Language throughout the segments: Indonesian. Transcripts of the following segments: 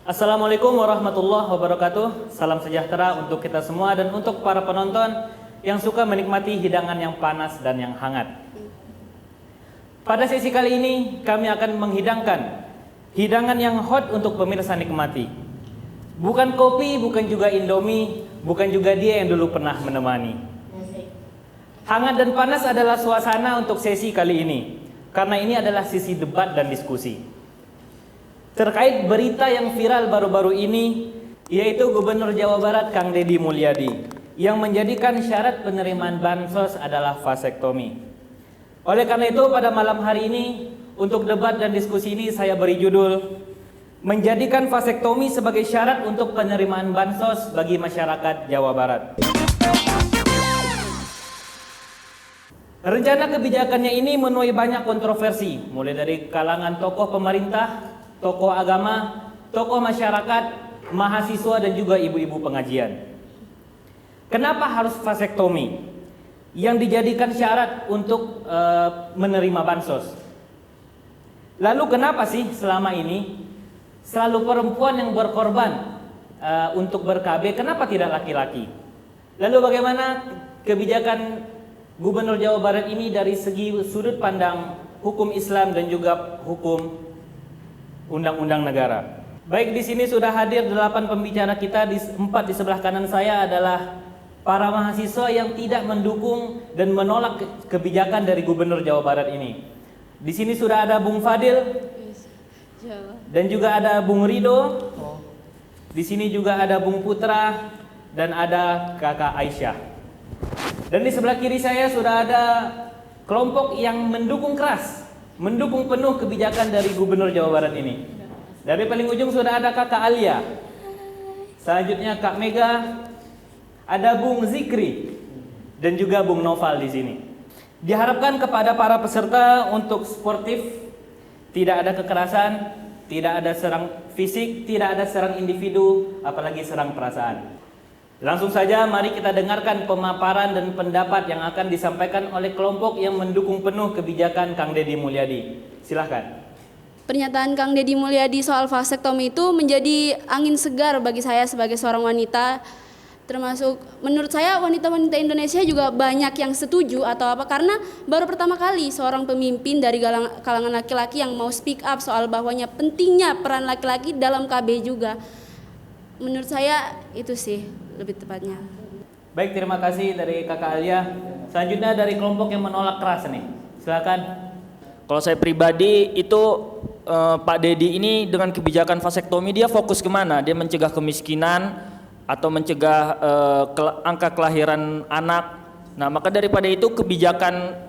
Assalamualaikum warahmatullahi wabarakatuh. Salam sejahtera untuk kita semua dan untuk para penonton yang suka menikmati hidangan yang panas dan yang hangat. Pada sesi kali ini kami akan menghidangkan hidangan yang hot untuk pemirsa nikmati. Bukan kopi, bukan juga Indomie, bukan juga dia yang dulu pernah menemani. Hangat dan panas adalah suasana untuk sesi kali ini, karena ini adalah sisi debat dan diskusi terkait berita yang viral baru-baru ini, yaitu Gubernur Jawa Barat Kang Deddy Mulyadi yang menjadikan syarat penerimaan bansos adalah vasektomi. Oleh karena itu pada malam hari ini untuk debat dan diskusi ini saya beri judul menjadikan vasektomi sebagai syarat untuk penerimaan bansos bagi masyarakat Jawa Barat. Rencana kebijakannya ini menuai banyak kontroversi, mulai dari kalangan tokoh pemerintah, tokoh agama, tokoh masyarakat, mahasiswa dan juga ibu-ibu pengajian. Kenapa harus vasektomi yang dijadikan syarat untuk menerima bansos? Lalu kenapa sih selama ini selalu perempuan yang berkorban untuk ber-KB, kenapa tidak laki-laki? Lalu bagaimana kebijakan Gubernur Jawa Barat ini dari segi sudut pandang hukum Islam dan juga hukum undang-undang negara? Baik, di sini sudah hadir 8 pembicara kita, 4 di sebelah kanan saya adalah para mahasiswa yang tidak mendukung dan menolak kebijakan dari Gubernur Jawa Barat ini. Di sini sudah ada Bung Fadil dan juga ada Bung Rido. Di sini juga ada Bung Putra dan ada Kakak Aisyah. Dan di sebelah kiri saya sudah ada kelompok yang mendukung keras, mendukung penuh kebijakan dari Gubernur Jawa Barat ini. Dari paling ujung sudah ada Kakak Alia. Selanjutnya Kak Mega, ada Bung Zikri dan juga Bung Noval di sini. Diharapkan kepada para peserta untuk sportif, tidak ada kekerasan, tidak ada serang fisik, tidak ada serang individu, apalagi serang perasaan. Langsung saja mari kita dengarkan pemaparan dan pendapat yang akan disampaikan oleh kelompok yang mendukung penuh kebijakan Kang Deddy Mulyadi. Silahkan. Pernyataan Kang Deddy Mulyadi soal vasektomi itu menjadi angin segar bagi saya sebagai seorang wanita. Termasuk menurut saya wanita-wanita Indonesia juga banyak yang setuju atau apa, karena baru pertama kali seorang pemimpin dari kalangan laki-laki yang mau speak up soal bahwanya pentingnya peran laki-laki dalam KB juga. Menurut saya itu sih lebih tepatnya. Baik, terima kasih dari Kakak Alia. Selanjutnya dari kelompok yang menolak keras nih. Silakan. Kalau saya pribadi itu Pak Deddy ini dengan kebijakan vasektomi dia fokus kemana? Dia mencegah kemiskinan atau mencegah angka kelahiran anak. Nah, maka daripada itu kebijakan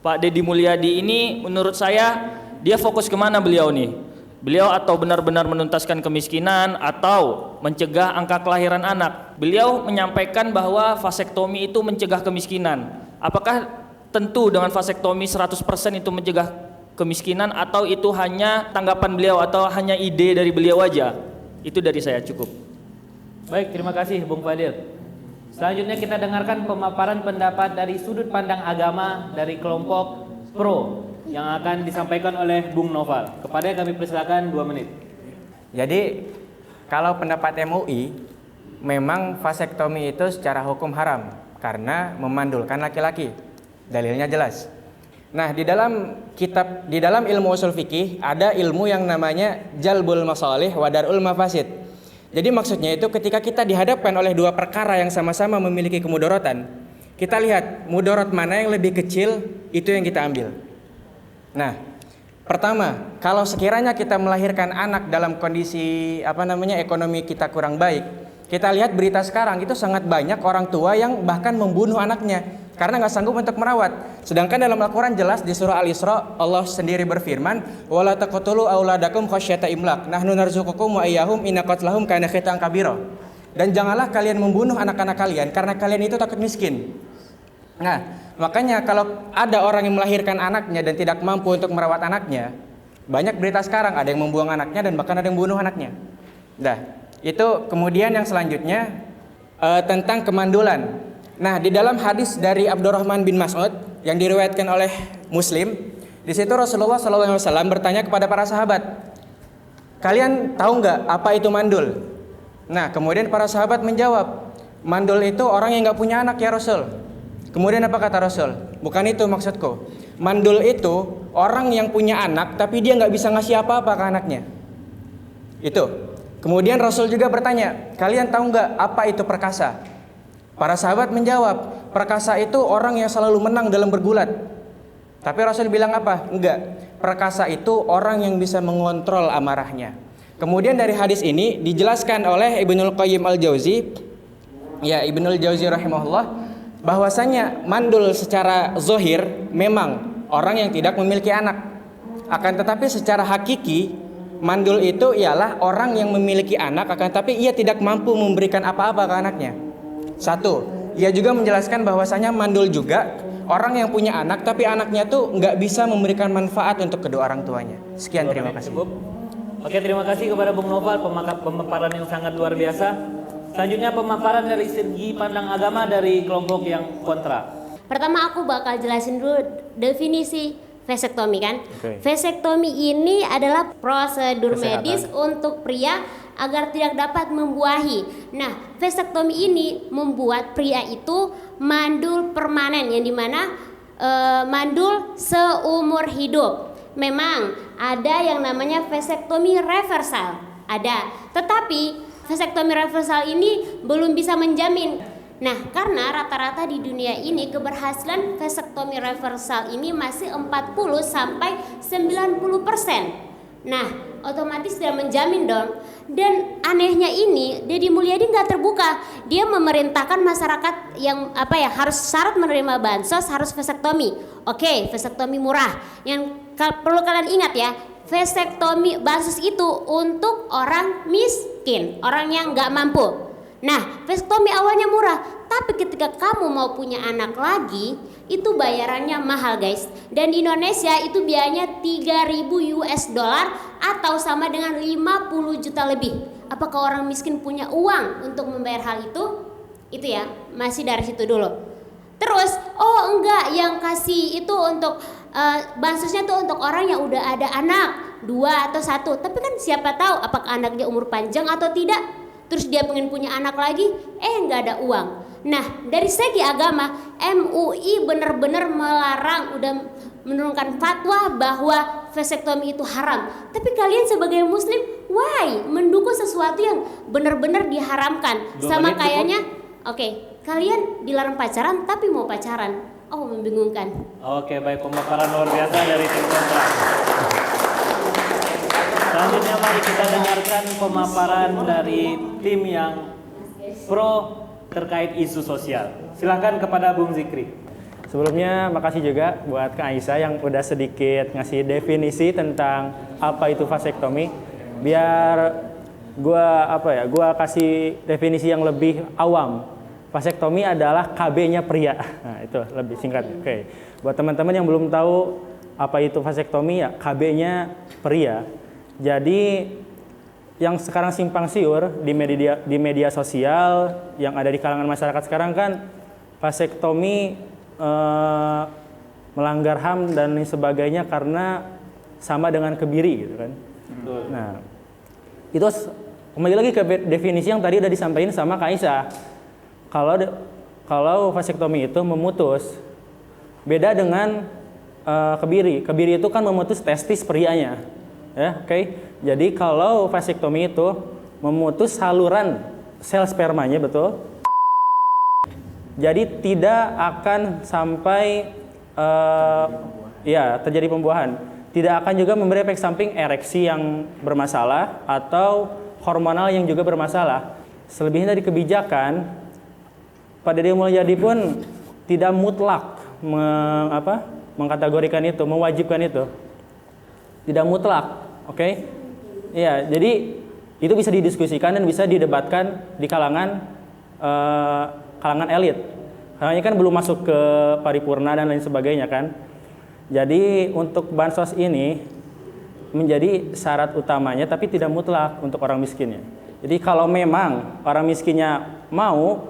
Pak Deddy Mulyadi ini menurut saya dia fokus kemana beliau nih? Beliau atau benar-benar menuntaskan kemiskinan atau mencegah angka kelahiran anak. Beliau menyampaikan bahwa vasektomi itu mencegah kemiskinan. Apakah tentu dengan vasektomi 100% itu mencegah kemiskinan atau itu hanya tanggapan beliau atau hanya ide dari beliau aja? Itu dari saya, cukup. Baik, terima kasih Bung Fadil. Selanjutnya kita dengarkan pemaparan pendapat dari sudut pandang agama dari kelompok pro yang akan disampaikan oleh Bung Noval. Kepada kami persilakan 2 menit. Jadi kalau pendapat MUI, memang vasektomi itu secara hukum haram karena memandulkan laki-laki. Dalilnya jelas. Nah, di dalam ilmu usul fikih ada ilmu yang namanya jalbul masalih wa darul mafasid. Jadi maksudnya itu ketika kita dihadapkan oleh dua perkara yang sama-sama memiliki kemudorotan, kita lihat mudorot mana yang lebih kecil, itu yang kita ambil. Nah, pertama, kalau sekiranya kita melahirkan anak dalam kondisi ekonomi kita kurang baik, kita lihat berita sekarang itu sangat banyak orang tua yang bahkan membunuh anaknya karena nggak sanggup untuk merawat. Sedangkan dalam Al-Quran jelas di surah Al-Isra Allah sendiri berfirman, wala taqtulu auladakum khasyata imlaq, nahnu narzuqukum wa iyyahum inna qatlahum kana khitan kabira. Dan janganlah kalian membunuh anak-anak kalian karena kalian itu takut miskin. Nah, makanya kalau ada orang yang melahirkan anaknya dan tidak mampu untuk merawat anaknya, banyak berita sekarang ada yang membuang anaknya dan bahkan ada yang membunuh anaknya. Nah, itu kemudian yang selanjutnya tentang kemandulan. Nah, di dalam hadis dari Abdurrahman bin Mas'ud yang diriwayatkan oleh Muslim, di situ Rasulullah SAW bertanya kepada para sahabat, kalian tahu nggak apa itu mandul? Nah, kemudian para sahabat menjawab, mandul itu orang yang nggak punya anak ya Rasul. Kemudian apa kata Rasul? Bukan itu maksudku. Mandul itu orang yang punya anak tapi dia nggak bisa ngasih apa-apa ke anaknya. Itu. Kemudian Rasul juga bertanya, kalian tahu nggak apa itu perkasa? Para sahabat menjawab, perkasa itu orang yang selalu menang dalam bergulat. Tapi Rasul bilang apa? Enggak. Perkasa itu orang yang bisa mengontrol amarahnya. Kemudian dari hadis ini dijelaskan oleh Ibnul Qayyim Al-Jauzi, ya Ibnul Jauzi rahimahullah, bahwasanya mandul secara zohir memang orang yang tidak memiliki anak. Akan tetapi secara hakiki mandul itu ialah orang yang memiliki anak akan tetapi ia tidak mampu memberikan apa-apa ke anaknya. Satu, ia juga menjelaskan bahwasanya mandul juga orang yang punya anak tapi anaknya tuh nggak bisa memberikan manfaat untuk kedua orang tuanya. Sekian, terima kasih. Cukup. Oke, terima kasih kepada Bung Noval pemaparan yang sangat luar biasa. Selanjutnya pemaparan dari segi pandang agama dari kelompok yang kontra. Pertama aku bakal jelasin dulu definisi vasektomi kan. Oke. Vasektomi ini adalah prosedur Kesehatan. medis untuk pria agar tidak dapat membuahi. Nah, vasektomi ini membuat pria itu mandul permanen yang dimana mandul seumur hidup. Memang ada yang namanya vasektomi reversal, ada. Tetapi vasektomi reversal ini belum bisa menjamin. Nah, karena rata-rata di dunia ini keberhasilan vasektomi reversal ini masih 40 sampai 90%. Nah, otomatis tidak menjamin dong. Dan anehnya ini, Deddy Mulyadi nggak terbuka. Dia memerintahkan masyarakat yang harus syarat menerima bansos harus vasektomi. Oke, vasektomi murah. Yang perlu kalian ingat ya, vasektomi bansos itu untuk orang miskin, orang yang nggak mampu. Nah, vasektomi awalnya murah, tapi ketika kamu mau punya anak lagi, itu bayarannya mahal guys. Dan di Indonesia itu biayanya 3.000 US dollar atau sama dengan 50 juta lebih. Apakah orang miskin punya uang untuk membayar hal itu? Itu ya, masih dari situ dulu. Terus, oh enggak, yang kasih itu untuk bansosnya tuh untuk orang yang udah ada anak 2 atau 1. Tapi kan siapa tahu apakah anaknya umur panjang atau tidak. Terus dia pengen punya anak lagi, nggak ada uang. Nah, dari segi agama, MUI benar-benar melarang, udah menurunkan fatwa bahwa vasektomi itu haram. Tapi kalian sebagai muslim, why mendukung sesuatu yang benar-benar diharamkan? Sama kayaknya, oke, kalian dilarang pacaran tapi mau pacaran. Oh, membingungkan. Oke, baik, pemaparan luar biasa dari tim kontra. Selanjutnya mari kita dengarkan pemaparan dari tim yang pro terkait isu sosial. Silakan kepada Bung Zikri. Sebelumnya makasih juga buat Kak Aisyah yang udah sedikit ngasih definisi tentang apa itu vasektomi. Biar gua kasih definisi yang lebih awam. Vasektomi adalah KB-nya pria. Nah, itu lebih singkat. Oke. Buat teman-teman yang belum tahu apa itu vasektomi, ya KB-nya pria. Jadi yang sekarang simpang siur di media sosial yang ada di kalangan masyarakat sekarang kan vasektomi melanggar HAM dan lain sebagainya karena sama dengan kebiri gitu kan. Nah, itu kembali lagi ke definisi yang tadi udah disampaikan sama Kak Aisyah. Kalau vasektomi itu memutus, beda dengan kebiri. Kebiri itu kan memutus testis prianya. Ya, oke. Jadi kalau vasektomi itu memutus saluran sel spermanya, betul. Jadi tidak akan sampai terjadi pembuahan. Tidak akan juga memberi efek samping ereksi yang bermasalah atau hormonal yang juga bermasalah. Selebihnya dari kebijakan, Pak Deddy Mulyadi pun tidak mutlak mengkategorikan itu, mewajibkan itu. Tidak mutlak. Oke, ya, jadi itu bisa didiskusikan dan bisa didebatkan di kalangan elit. Karena ini kan belum masuk ke paripurna dan lain sebagainya kan. Jadi untuk bansos ini menjadi syarat utamanya, tapi tidak mutlak untuk orang miskinnya. Jadi kalau memang orang miskinnya mau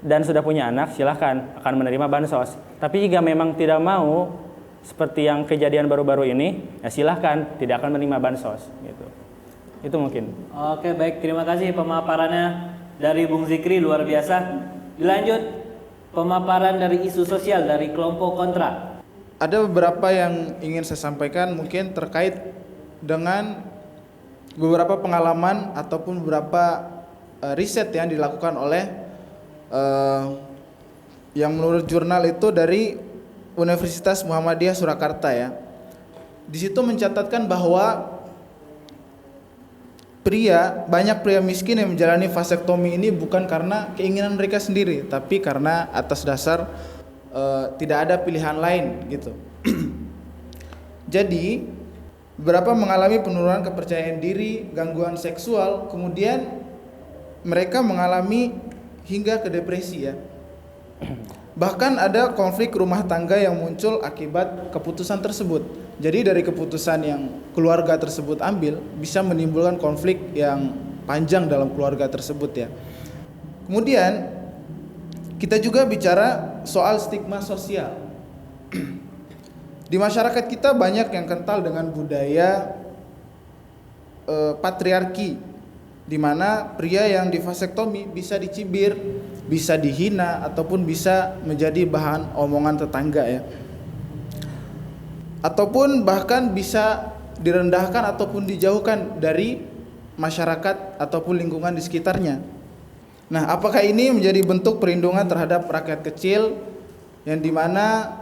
dan sudah punya anak, silahkan akan menerima bansos. Tapi jika memang tidak mau, seperti yang kejadian baru-baru ini, ya silahkan tidak akan menerima bansos gitu. Itu mungkin. Oke, baik, terima kasih pemaparannya dari Bung Zikri, luar biasa. Dilanjut pemaparan dari isu sosial dari kelompok kontra. Ada beberapa yang ingin saya sampaikan mungkin terkait dengan beberapa pengalaman ataupun beberapa riset yang dilakukan oleh yang menurut jurnal itu dari Universitas Muhammadiyah Surakarta ya. Di situ mencatatkan bahwa banyak pria miskin yang menjalani vasektomi ini bukan karena keinginan mereka sendiri, tapi karena atas dasar tidak ada pilihan lain gitu. Jadi beberapa mengalami penurunan kepercayaan diri, gangguan seksual, kemudian mereka mengalami hingga ke depresi ya. Bahkan ada konflik rumah tangga yang muncul akibat keputusan tersebut. Jadi dari keputusan yang keluarga tersebut ambil bisa menimbulkan konflik yang panjang dalam keluarga tersebut ya. Kemudian kita juga bicara soal stigma sosial. Di masyarakat kita banyak yang kental dengan budaya patriarki, di mana pria yang divasektomi bisa dicibir, bisa dihina, ataupun bisa menjadi bahan omongan tetangga ya. Ataupun bahkan bisa direndahkan ataupun dijauhkan dari masyarakat ataupun lingkungan di sekitarnya. Nah, apakah ini menjadi bentuk perlindungan terhadap rakyat kecil yang dimana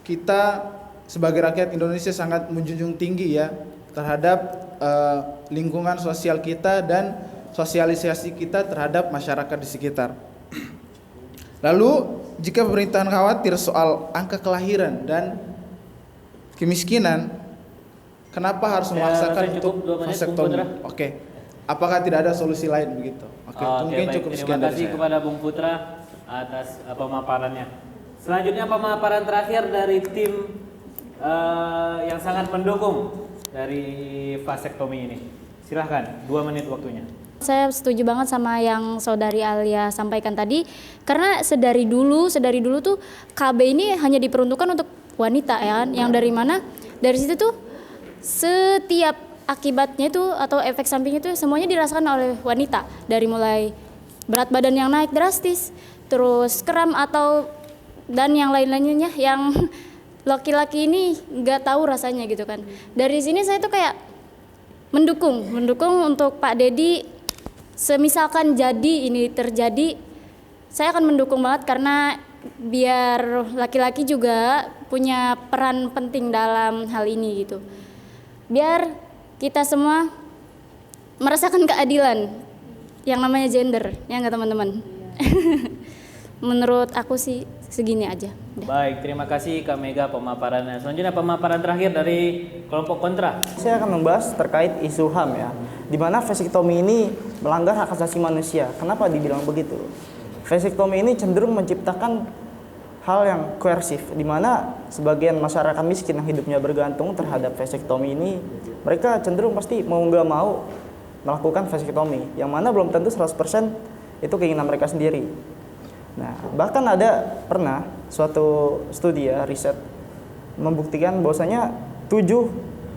kita sebagai rakyat Indonesia sangat menjunjung tinggi ya terhadap lingkungan sosial kita dan sosialisasi kita terhadap masyarakat di sekitar. Lalu, jika pemerintahan khawatir soal angka kelahiran dan kemiskinan, kenapa harus memaksakan untuk vasektomi? Oke. Apakah tidak ada solusi lain begitu? Oke, mungkin baik. cukup sekian Terima dari kasih saya. kepada Bung Putra atas pemaparannya. Selanjutnya pemaparan terakhir dari tim yang sangat mendukung dari vasektomi ini. Silahkan, 2 menit waktunya. Saya setuju banget sama yang saudari Alia sampaikan tadi, karena sedari dulu tuh KB ini hanya diperuntukkan untuk wanita ya, yang dari mana dari situ tuh setiap akibatnya itu atau efek sampingnya itu semuanya dirasakan oleh wanita, dari mulai berat badan yang naik drastis, terus kram atau dan yang lain-lainnya yang laki-laki ini nggak tahu rasanya gitu kan. Dari sini saya tuh kayak mendukung untuk Pak Dedi. Semisalkan jadi ini terjadi, saya akan mendukung banget karena biar laki-laki juga punya peran penting dalam hal ini gitu. Biar kita semua merasakan keadilan yang namanya gender, ya nggak teman-teman? Menurut aku sih segini aja. Baik, terima kasih Kak Mega pemaparannya. Selanjutnya pemaparan terakhir dari kelompok kontra. Saya akan membahas terkait isu HAM ya, di mana vasektomi ini melanggar hak asasi manusia. Kenapa dibilang begitu? Vasektomi ini cenderung menciptakan hal yang koersif, di mana sebagian masyarakat miskin yang hidupnya bergantung terhadap vasektomi ini, mereka cenderung pasti mau nggak mau melakukan vasektomi, yang mana belum tentu 100% itu keinginan mereka sendiri. Nah, bahkan ada pernah suatu studi ya, riset membuktikan bahwasanya 7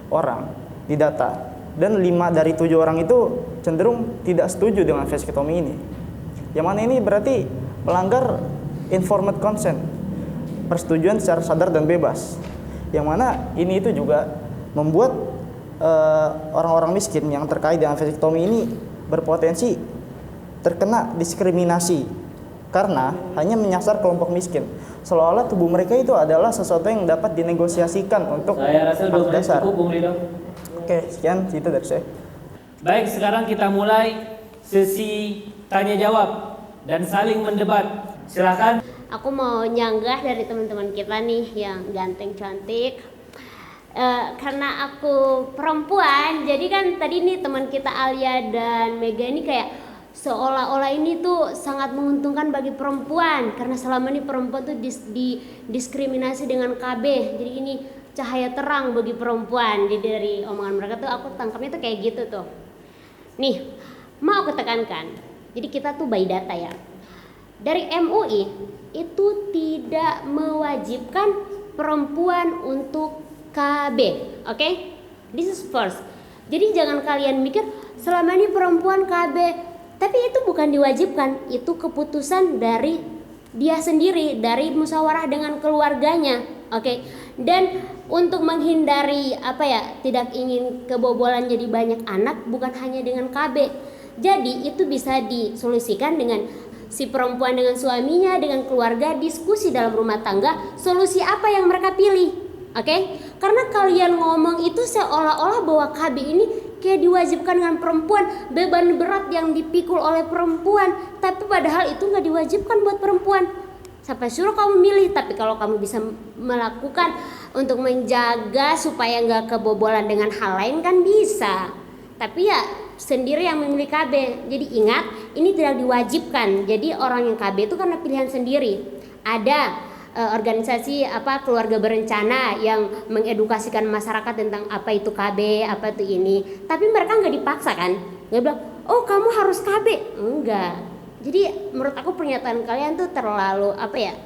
orang didata dan 5 dari 7 orang itu cenderung tidak setuju dengan vasektomi ini. Yang mana ini berarti melanggar informed consent, persetujuan secara sadar dan bebas. Yang mana ini itu juga membuat orang-orang miskin yang terkait dengan vasektomi ini berpotensi terkena diskriminasi karena hanya menyasar kelompok miskin, seolah-olah tubuh mereka itu adalah sesuatu yang dapat dinegosiasikan untuk Saya rasa hak dasar. cukup, Bung Lido. Oke, sekian itu dari saya. Baik, sekarang kita mulai sesi tanya jawab dan saling mendebat. Silakan. Aku mau nyanggah dari teman-teman kita nih yang ganteng cantik. Karena aku perempuan, jadi kan tadi nih teman kita Alia dan Mega ini kayak seolah-olah ini tuh sangat menguntungkan bagi perempuan karena selama ini perempuan tuh didiskriminasi dengan KB. Jadi ini cahaya terang bagi perempuan. Jadi dari omongan mereka tuh aku tangkapnya tuh kayak gitu tuh. Nih, mau aku tekankan. Jadi kita tuh by data ya. Dari MUI itu tidak mewajibkan perempuan untuk KB. Oke? This is first. Jadi jangan kalian mikir selama ini perempuan KB, tapi itu bukan diwajibkan, itu keputusan dari dia sendiri, dari musyawarah dengan keluarganya. Oke. Dan untuk menghindari tidak ingin kebobolan jadi banyak anak, bukan hanya dengan KB. Jadi itu bisa disolusikan dengan si perempuan dengan suaminya, dengan keluarga, diskusi dalam rumah tangga, solusi apa yang mereka pilih. Oke? Karena kalian ngomong itu seolah-olah bahwa KB ini kayak diwajibkan dengan perempuan, beban berat yang dipikul oleh perempuan, tapi padahal itu nggak diwajibkan buat perempuan. Siapa suruh kamu milih? Tapi kalau kamu bisa melakukan untuk menjaga supaya nggak kebobolan dengan hal lain kan bisa. Tapi ya sendiri yang memilih KB. Jadi ingat, ini tidak diwajibkan. Jadi orang yang KB itu karena pilihan sendiri. Ada organisasi keluarga berencana yang mengedukasikan masyarakat tentang apa itu KB, apa itu ini. Tapi mereka nggak dipaksa kan? Nggak bilang, oh kamu harus KB. Enggak. Jadi menurut aku pernyataan kalian tuh terlalu kayak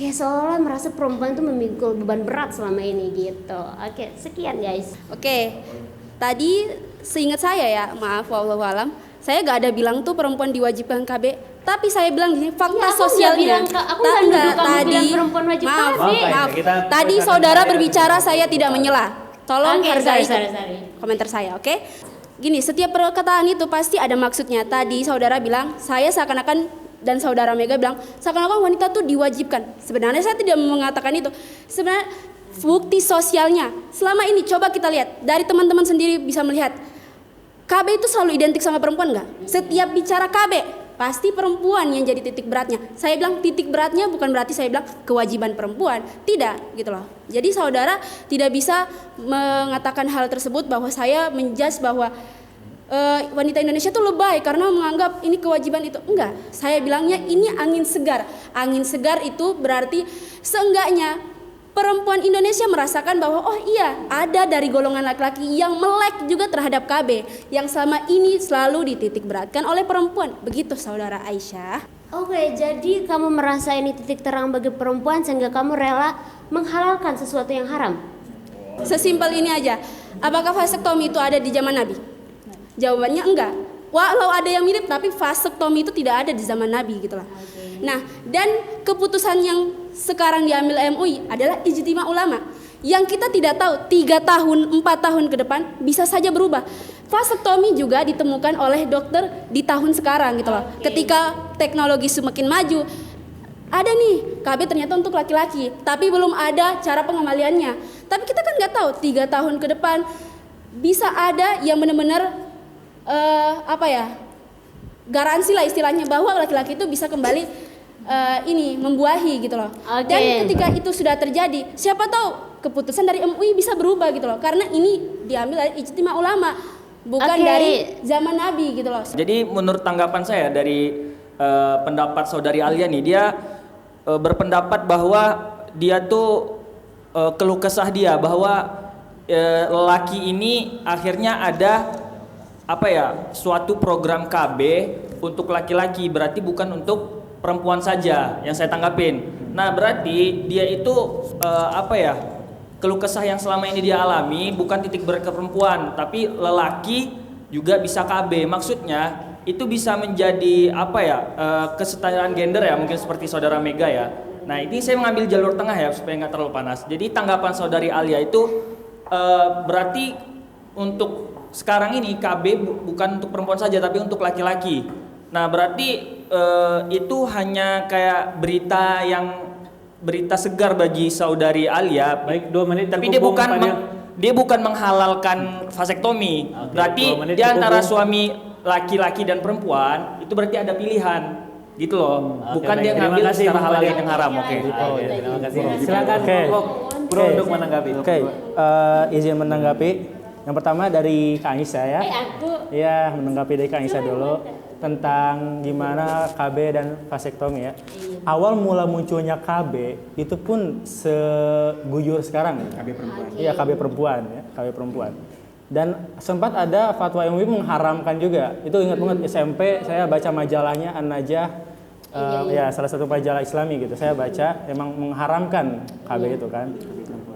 seolah merasa perempuan tuh memikul beban berat selama ini gitu. Oke, sekian guys. Oke, tadi seingat saya ya, maaf wallahu alam, saya gak ada bilang tuh perempuan diwajibkan KB. Tapi saya bilang di sini fakta Ya, aku sosialnya. aku nggak nuduh kamu bilang perempuan wajib maaf, KB. maaf. Kita Tadi saudara berbicara, saya tidak menyela. Tolong Oke, hargai sorry. komentar saya, oke? Gini, setiap perkataan itu pasti ada maksudnya. Tadi saudara bilang, saya seakan-akan, dan saudara Mega bilang, seakan-akan wanita tuh diwajibkan. Sebenarnya saya tidak mengatakan itu. Sebenarnya bukti sosialnya. Selama ini coba kita lihat, dari teman-teman sendiri bisa melihat, KB itu selalu identik sama perempuan nggak? Setiap bicara KB, pasti perempuan yang jadi titik beratnya. Saya bilang titik beratnya bukan berarti saya bilang kewajiban perempuan. Tidak, gitu loh. Jadi saudara tidak bisa mengatakan hal tersebut bahwa saya menjudge bahwa wanita Indonesia tuh lebay karena menganggap ini kewajiban itu. Enggak, saya bilangnya ini angin segar. Angin segar itu berarti seenggaknya perempuan Indonesia merasakan bahwa oh iya, ada dari golongan laki-laki yang melek juga terhadap KB yang selama ini selalu dititik beratkan oleh perempuan. Begitu saudara Aisyah. Oke, jadi kamu merasa ini titik terang bagi perempuan sehingga kamu rela menghalalkan sesuatu yang haram? Sesimpel ini aja. Apakah vasektomi itu ada di zaman Nabi? Jawabannya enggak. Walau ada yang mirip, tapi vasektomi itu tidak ada di zaman Nabi gitulah. Nah, dan keputusan yang sekarang diambil MUI adalah ijtima ulama yang kita tidak tahu 3 tahun, 4 tahun ke depan bisa saja berubah. Vasektomi juga ditemukan oleh dokter di tahun sekarang gitu loh. Ketika teknologi semakin maju, ada nih KB ternyata untuk laki-laki, tapi belum ada cara pengembaliannya. Tapi kita kan nggak tahu 3 tahun ke depan bisa ada yang benar-benar garansi lah istilahnya bahwa laki-laki itu bisa kembali membuahi gitu loh. Dan ketika itu sudah terjadi, siapa tahu keputusan dari MUI bisa berubah gitu loh. Karena ini diambil dari ijtima ulama, bukan dari zaman Nabi gitu loh. Jadi menurut tanggapan saya dari pendapat saudari Alia nih, dia berpendapat bahwa dia tuh keluh kesah dia bahwa lelaki ini akhirnya ada suatu program KB untuk laki-laki, berarti bukan untuk perempuan saja yang saya tanggapin. Nah, berarti dia itu keluh kesah yang selama ini dia alami bukan titik berat ke perempuan, tapi lelaki juga bisa KB. Maksudnya itu bisa menjadi kesetaraan gender ya, mungkin seperti saudara Mega ya. Nah, ini saya mengambil jalur tengah ya supaya nggak terlalu panas. Jadi tanggapan saudari Alia itu berarti untuk sekarang ini KB bukan untuk perempuan saja tapi untuk laki-laki. Nah, berarti itu hanya kayak berita segar bagi saudari Alia. Baik, 2 menit. Tapi dia bukan menghalalkan vasektomi. Berarti di antara suami laki-laki dan perempuan itu berarti ada pilihan. Gitu loh. Bukan dia ngambil secara halal yang haram. Oke. Terima kasih. Silakan Bro untuk menanggapi. Izin menanggapi. Yang pertama dari Kak Aisyah ya. Iya, menanggapi dari Kak Aisyah dulu tentang gimana KB dan vasektomi ya. Awal mula munculnya KB itu pun seguyur sekarang. KB perempuan. Iya, KB perempuan ya, KB perempuan. Dan sempat ada fatwa MUI mengharamkan juga. Itu ingat banget SMP saya baca majalahnya An-Najah, ya salah satu majalah Islami gitu. Saya baca emang mengharamkan KB itu kan.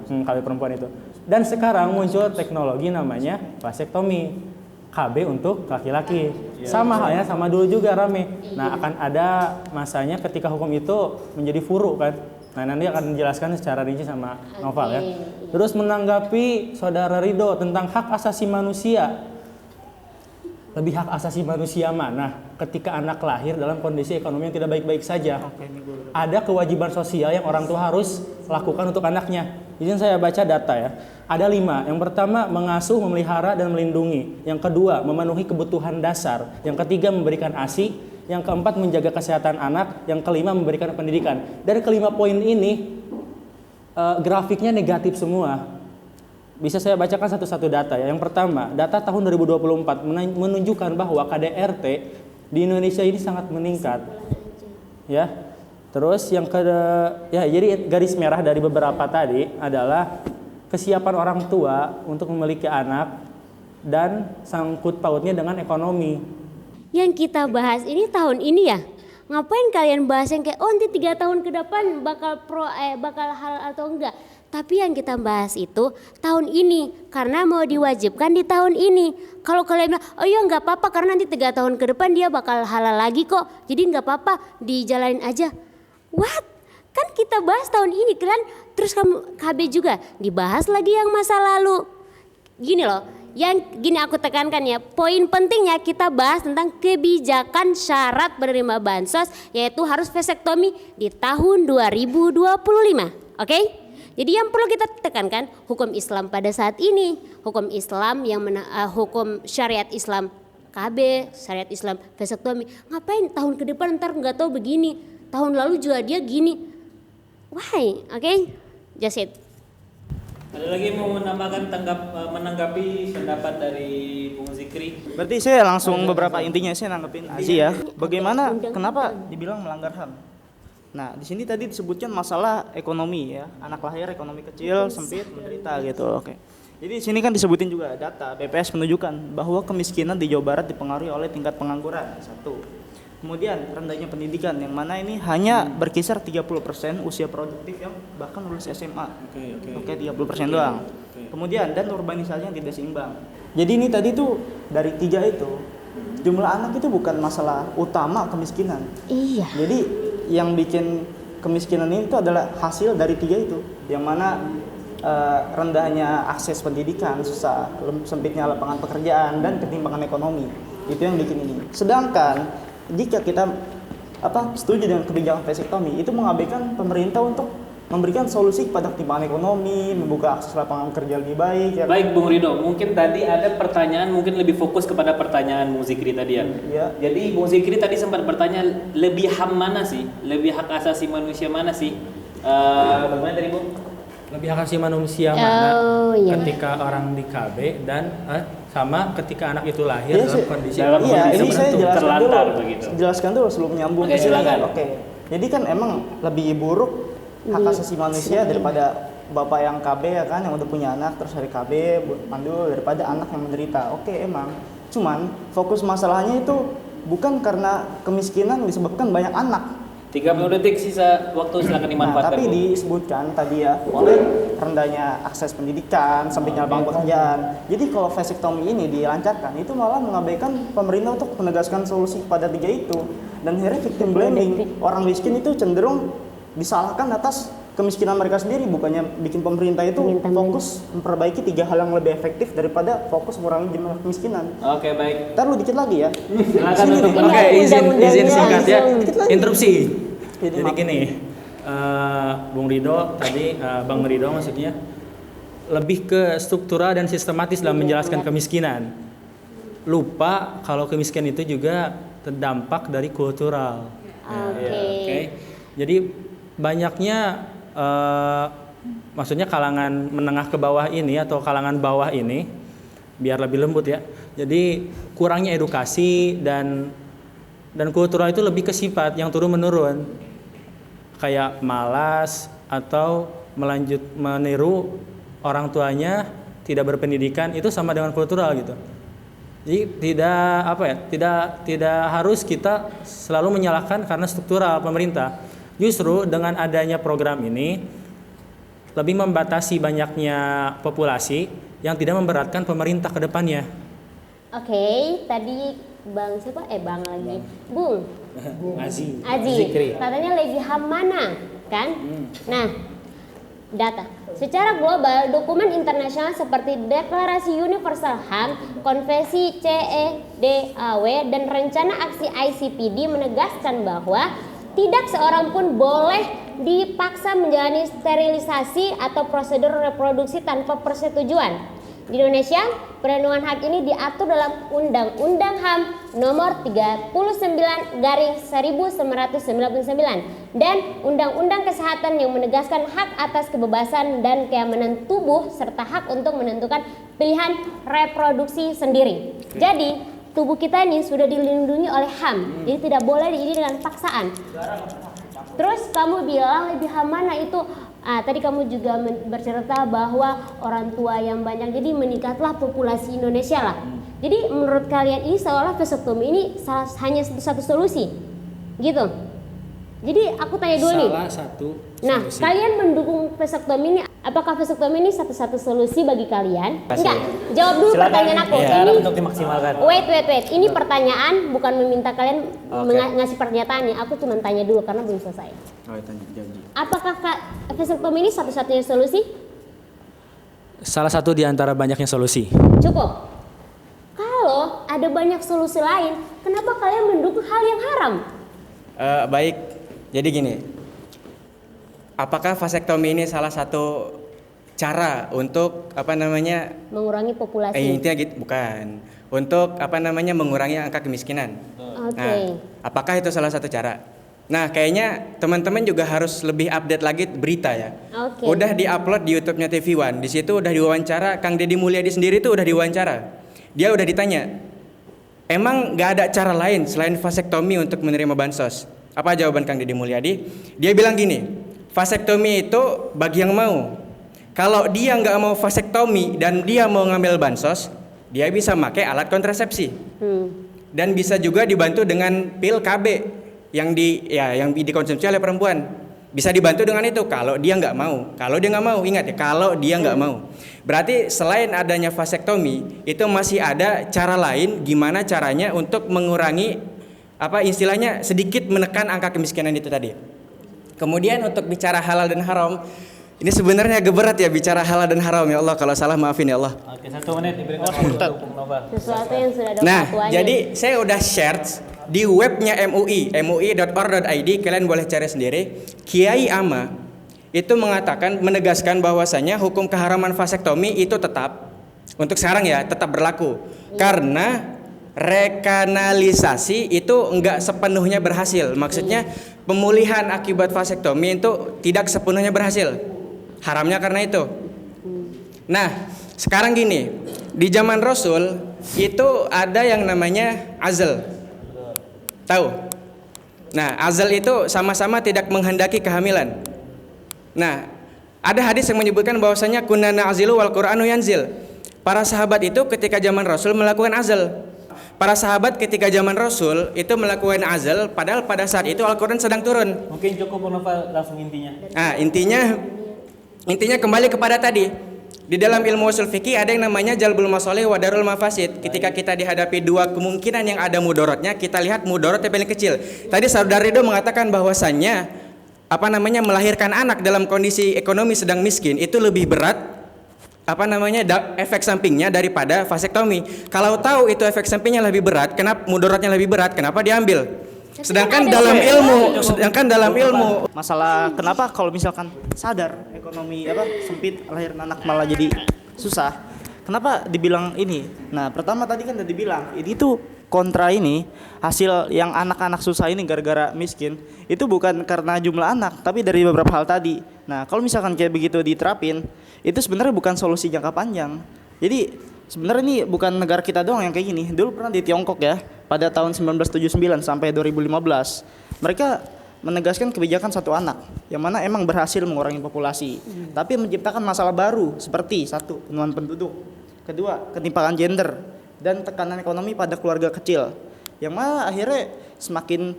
KB perempuan itu. Dan sekarang muncul teknologi namanya vasektomi, KB untuk laki-laki. Sama halnya sama dulu juga rame. Nah, akan ada masanya ketika hukum itu menjadi furu kan. Nah, nanti akan dijelaskan secara rinci sama Noval ya. Terus menanggapi Saudara Ridho tentang hak asasi manusia. Lebih hak asasi manusia mana ketika anak lahir dalam kondisi ekonomi yang tidak baik-baik saja? Ada kewajiban sosial yang orang tua harus lakukan untuk anaknya. Izin saya baca data ya. Ada 5. Yang pertama, mengasuh, memelihara, dan melindungi. Yang kedua, memenuhi kebutuhan dasar. Yang ketiga, memberikan ASI. Yang keempat, menjaga kesehatan anak. Yang kelima, memberikan pendidikan. Dari kelima poin ini, grafiknya negatif semua. Bisa saya bacakan satu-satu data ya. Yang pertama, data tahun 2024 menunjukkan bahwa KDRT di Indonesia ini sangat meningkat. Ya. Terus yang kedua, ya jadi garis merah dari beberapa tadi adalah kesiapan orang tua untuk memiliki anak dan sangkut pautnya dengan ekonomi. Yang kita bahas ini tahun ini ya. Ngapain kalian bahas yang kayak nanti 3 tahun ke depan bakal hal atau enggak? Tapi yang kita bahas itu tahun ini karena mau diwajibkan di tahun ini. Kalau kalian bilang, oh iya nggak apa-apa karena nanti 3 tahun ke depan dia bakal halal lagi kok. Jadi nggak apa-apa, dijalanin aja. What? Kan kita bahas tahun ini kan, terus kamu KB juga dibahas lagi yang masa lalu. Gini loh, yang gini aku tekankan ya, poin pentingnya kita bahas tentang kebijakan syarat penerima bansos, yaitu harus vasektomi di tahun 2025. Oke? Jadi yang perlu kita tekankan hukum Islam pada saat ini, hukum Islam yang hukum syariat Islam KB, syariat Islam vasektomi. Ngapain tahun ke depan ntar nggak tahu begini, tahun lalu juga dia gini. Why? Oke? Just it. Ada lagi mau menambahkan menanggapi pendapat dari Bung Zikri? Berarti saya langsung beberapa intinya saya nanggepin Azi ya. Bagaimana kenapa dibilang melanggar HAM? Nah, di sini tadi disebutkan masalah ekonomi ya. Anak lahir ekonomi kecil, sempit, menderita gitu. Oke. Jadi di sini kan disebutin juga data BPS menunjukkan bahwa kemiskinan di Jawa Barat dipengaruhi oleh tingkat pengangguran. 1. Kemudian rendahnya pendidikan yang mana ini hanya berkisar 30% usia produktif yang bahkan lulus SMA. Oke, 30% doang. Kemudian dan urbanisasi yang tidak seimbang. Jadi ini tadi tuh dari 3 itu jumlah anak itu bukan masalah utama kemiskinan. Iya. Jadi yang bikin kemiskinan ini itu adalah hasil dari 3 itu, yang mana rendahnya akses pendidikan, susah, sempitnya lapangan pekerjaan dan ketimpangan ekonomi. Itu yang bikin ini. Sedangkan jika kita setuju dengan kebijakan vasektomi, itu mengabaikan pemerintah untuk memberikan solusi kepada ketimpangan ekonomi, membuka akses lapangan kerja lebih baik. Ya. Baik Bung Ridho, mungkin tadi ada pertanyaan mungkin lebih fokus kepada pertanyaan Bung Zikri tadi ya. Ya. Jadi Bung Zikri tadi sempat bertanya lebih HAM mana sih? Lebih hak asasi manusia mana sih? Bagaimana tadi Bung? Lebih hak asasi manusia mana ketika orang di KB dan sama ketika anak itu lahir dalam kondisi ini saya jelaskan dulu sebelum nyambung. Oke, silakan. Oke. Jadi kan emang lebih buruk hak asasi manusia daripada bapak yang KB ya kan, yang udah punya anak terus hari KB mandul, daripada anak yang menderita. Oke, emang. Cuman fokus masalahnya itu bukan karena kemiskinan disebabkan banyak anak. 30 detik sisa waktu, silakan dimanfaatkan. Tapi disebutkan tadi ya oleh rendahnya akses pendidikan, sempitnya lapangan pekerjaan. Jadi kalau vasektomi ini dilancarkan, itu malah mengabaikan pemerintah untuk menegaskan solusi pada 3 itu. Dan akhirnya victim blaming, orang miskin itu cenderung disalahkan atas kemiskinan mereka sendiri, bukannya bikin pemerintah itu fokus memperbaiki 3 hal yang lebih efektif daripada fokus mengurangi jumlah kemiskinan. Oke, baik. Ntar lu dikit lagi ya. Silakan untuk izin singkat ya. Interupsi. Jadi gini, Bung Ridho tadi, Bang Ridho maksudnya lebih ke struktural dan sistematis dalam menjelaskan kemiskinan. Lupa kalau kemiskinan itu juga terdampak dari kultural. Oke. Jadi banyaknya maksudnya kalangan menengah ke bawah ini atau kalangan bawah ini, biar lebih lembut ya. Jadi kurangnya edukasi dan kultural itu lebih ke sifat yang turun menurun, kayak malas atau meniru orang tuanya, tidak berpendidikan, itu sama dengan kultural gitu. Jadi tidak harus kita selalu menyalahkan karena struktural pemerintah. Justru dengan adanya program ini lebih membatasi banyaknya populasi yang tidak memberatkan pemerintah ke depannya. Oke, tadi Bang siapa? Bang lagi. Bung Aziz. Aji, katanya lebih HAM mana, kan? Nah, data. Secara global, dokumen internasional seperti Deklarasi Universal HAM, Konvensi CEDAW, dan Rencana Aksi ICPD menegaskan bahwa tidak seorang pun boleh dipaksa menjalani sterilisasi atau prosedur reproduksi tanpa persetujuan. Di Indonesia, perlindungan hak ini diatur dalam Undang-Undang HAM nomor 39/1999 dan Undang-Undang Kesehatan yang menegaskan hak atas kebebasan dan keamanan tubuh serta hak untuk menentukan pilihan reproduksi sendiri. Jadi, tubuh kita ini sudah dilindungi oleh HAM, jadi tidak boleh ini dengan paksaan. Terus kamu bilang lebih HAM mana itu? Tadi kamu juga bercerita bahwa orang tua yang banyak, jadi meningkatlah populasi Indonesia lah. Jadi menurut kalian ini seolah vasektomi ini hanya satu solusi, gitu. Jadi aku tanya dulu nih. Salah satu Nah, solusi. kalian mendukung vasektomi ini? Apakah vasektomi ini satu-satu solusi bagi kalian? Enggak, jawab dulu pertanyaan aku. Ya, Ini untuk dimaksimalkan. wait. Ini pertanyaan bukan meminta kalian ngasih pernyataannya. Aku cuma tanya dulu karena belum selesai. Apakah vasektomi ini satu-satunya solusi? Salah satu di antara banyaknya solusi. Cukup. Kalau ada banyak solusi lain, kenapa kalian mendukung hal yang haram? Baik, jadi gini, apakah vasektomi ini salah satu cara untuk Mengurangi populasi. intinya gitu, bukan, untuk mengurangi angka kemiskinan. Oke. Nah, apakah itu salah satu cara? Nah, kayaknya teman-teman juga harus lebih update lagi berita ya. Oke. Udah diupload di YouTube-nya TV One. Di situ udah diwawancara Kang Deddy Mulyadi sendiri tuh udah diwawancara. Dia udah ditanya, emang nggak ada cara lain selain vasektomi untuk menerima bansos? Apa jawaban Kang Deddy Mulyadi? Dia bilang gini, vasektomi itu bagi yang mau. Kalau dia nggak mau vasektomi dan dia mau ngambil bansos, dia bisa pakai alat kontrasepsi. Dan bisa juga dibantu dengan pil KB yang dikonsumsi oleh perempuan. Bisa dibantu dengan itu kalau dia nggak mau. Kalau dia nggak mau, ingat ya, kalau dia nggak mau. Berarti selain adanya vasektomi, itu masih ada cara lain gimana caranya untuk mengurangi istilahnya sedikit menekan angka kemiskinan itu tadi. Kemudian untuk bicara halal dan haram, ini sebenarnya agak berat ya bicara halal dan haram, ya Allah, kalau salah maafin ya Allah. Oke, 1 menit diberikan waktu untuk Nova. Sesuatu yang sudah ada Nah, fatwanya. jadi saya udah share di webnya MUI, mui.or.id, kalian boleh cari sendiri. Kiai Ama itu menegaskan bahwasanya hukum keharaman vasektomi itu tetap untuk sekarang ya, tetap berlaku. Karena rekanalisasi itu enggak sepenuhnya berhasil. Maksudnya pemulihan akibat vasektomi itu tidak sepenuhnya berhasil. Haramnya karena itu. Nah, sekarang gini, di zaman Rasul itu ada yang namanya azal. Tahu? Nah, azal itu sama-sama tidak menghendaki kehamilan. Nah, ada hadis yang menyebutkan bahwasanya kunna na'zilu wal Qur'anu yanzil. Para sahabat itu ketika zaman Rasul melakukan azal. Para sahabat ketika zaman Rasul itu melakukan azal, padahal pada saat itu Al-Qur'an sedang turun. Mungkin cukup Nova langsung intinya. Nah, intinya kembali kepada tadi. Di dalam ilmu usul fikih ada yang namanya jalbul masalih wa darul mafasid. Ketika kita dihadapi dua kemungkinan yang ada mudorotnya, kita lihat mudorot yang paling kecil. Tadi Saudara Ridho mengatakan bahwasannya melahirkan anak dalam kondisi ekonomi sedang miskin itu lebih berat efek sampingnya daripada vasektomi. Kalau tahu itu efek sampingnya lebih berat, kenapa mudorotnya lebih berat, kenapa diambil? Sedangkan dalam ilmu Masalah kenapa kalau misalkan sadar ekonomi sempit lahiran anak malah jadi susah. Kenapa dibilang ini? Nah, pertama tadi kan udah dibilang ini tuh kontra ini hasil yang anak-anak susah ini gara-gara miskin itu bukan karena jumlah anak tapi dari beberapa hal tadi. Nah, kalau misalkan kayak begitu diterapin itu sebenarnya bukan solusi jangka panjang. Jadi sebenarnya ini bukan negara kita doang yang kayak gini. Dulu pernah di Tiongkok ya, pada tahun 1979 sampai 2015 mereka menegaskan kebijakan satu anak yang mana emang berhasil mengurangi populasi, tapi menciptakan masalah baru seperti satu, penurunan penduduk, kedua, ketimpangan gender dan tekanan ekonomi pada keluarga kecil yang mana akhirnya semakin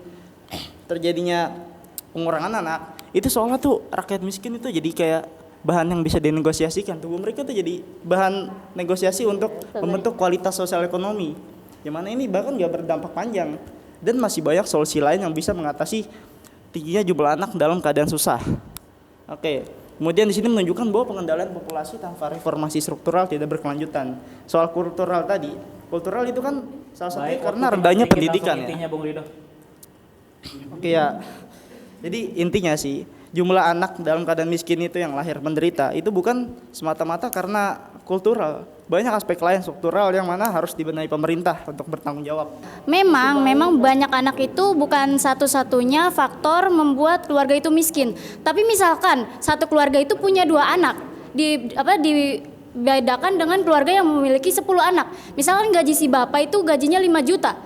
terjadinya pengurangan anak itu seolah tuh rakyat miskin itu jadi kayak bahan yang bisa dinegosiasikan. Tubuh mereka tuh jadi bahan negosiasi untuk membentuk kualitas sosial ekonomi. Yang mana ini bahkan nggak berdampak panjang dan masih banyak solusi lain yang bisa mengatasi tingginya jumlah anak dalam keadaan susah. Oke, kemudian di sini menunjukkan bahwa pengendalian populasi tanpa reformasi struktural tidak berkelanjutan. Soal kultural tadi, kultural itu kan salah satunya karena rendahnya pendidikan ya. Intinya, Bung Rido. Oke ya. Jadi intinya sih jumlah anak dalam keadaan miskin itu yang lahir menderita itu bukan semata-mata karena kultural. Banyak aspek lain struktural yang mana harus dibenahi pemerintah untuk bertanggung jawab. Memang banyak anak itu bukan satu-satunya faktor membuat keluarga itu miskin. Tapi misalkan satu keluarga itu punya 2 anak, dibedakan dengan keluarga yang memiliki 10 anak. Misalkan gaji si bapak itu gajinya 5 juta.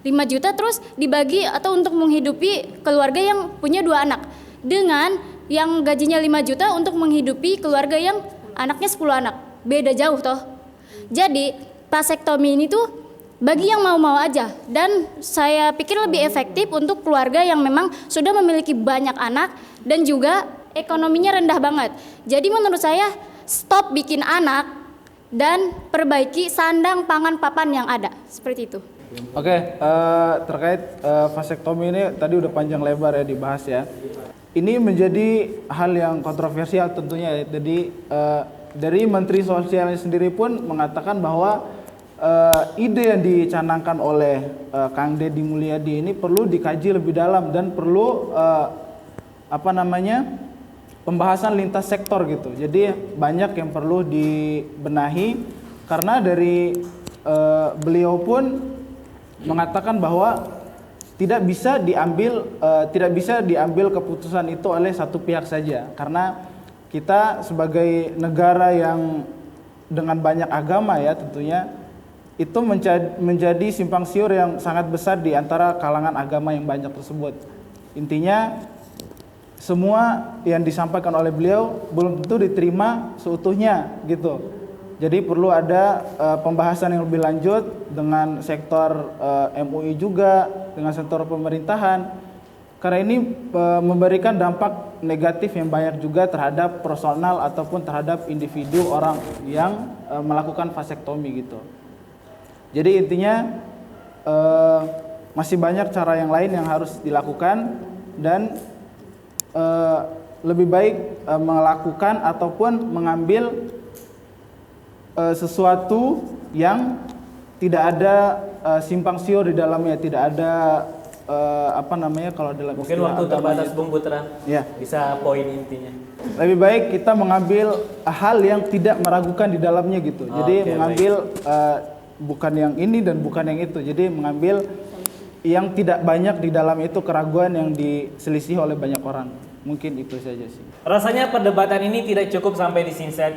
5 juta terus dibagi atau untuk menghidupi keluarga yang punya 2 anak. Dengan yang gajinya 5 juta untuk menghidupi keluarga yang anaknya 10 anak. Beda jauh toh. Jadi vasektomi ini tuh bagi yang mau-mau aja, dan saya pikir lebih efektif untuk keluarga yang memang sudah memiliki banyak anak dan juga ekonominya rendah banget. Jadi menurut saya stop bikin anak dan perbaiki sandang pangan papan yang ada, seperti itu. Oke, terkait vasektomi ini tadi udah panjang lebar ya dibahas ya. Ini menjadi hal yang kontroversial tentunya ya. Jadi dari Menteri Sosial sendiri pun mengatakan bahwa ide yang dicanangkan oleh Kang Deddy Mulyadi ini perlu dikaji lebih dalam dan perlu pembahasan lintas sektor gitu. Jadi banyak yang perlu dibenahi karena dari beliau pun mengatakan bahwa tidak bisa diambil keputusan itu oleh satu pihak saja, karena kita sebagai negara yang dengan banyak agama ya tentunya itu menjadi simpang siur yang sangat besar di antara kalangan agama yang banyak tersebut. Intinya semua yang disampaikan oleh beliau belum tentu diterima seutuhnya gitu. Jadi perlu ada pembahasan yang lebih lanjut dengan sektor MUI juga, dengan sektor pemerintahan. Karena ini memberikan dampak negatif yang banyak juga terhadap personal ataupun terhadap individu orang yang melakukan vasektomi gitu. Jadi intinya masih banyak cara yang lain yang harus dilakukan dan lebih baik melakukan ataupun mengambil sesuatu yang tidak ada simpang siur di dalamnya, tidak ada kalau dalam mungkin waktu terbatas Bung Putra ya. Bisa poin intinya. Lebih baik kita mengambil hal yang tidak meragukan di dalamnya gitu. Jadi mengambil bukan yang ini dan bukan yang itu. Jadi mengambil yang tidak banyak di dalam itu keraguan yang diselisih oleh banyak orang. Mungkin itu saja sih. Rasanya perdebatan ini tidak cukup sampai di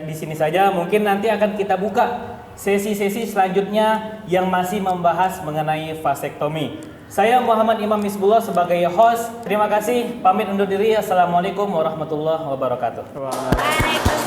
sini saja. Mungkin nanti akan kita buka sesi-sesi selanjutnya yang masih membahas mengenai vasektomi. Saya Muhammad Imam Misbullah sebagai host. Terima kasih. Pamit undur diri. Assalamualaikum warahmatullahi wabarakatuh. Waalaikumsalam.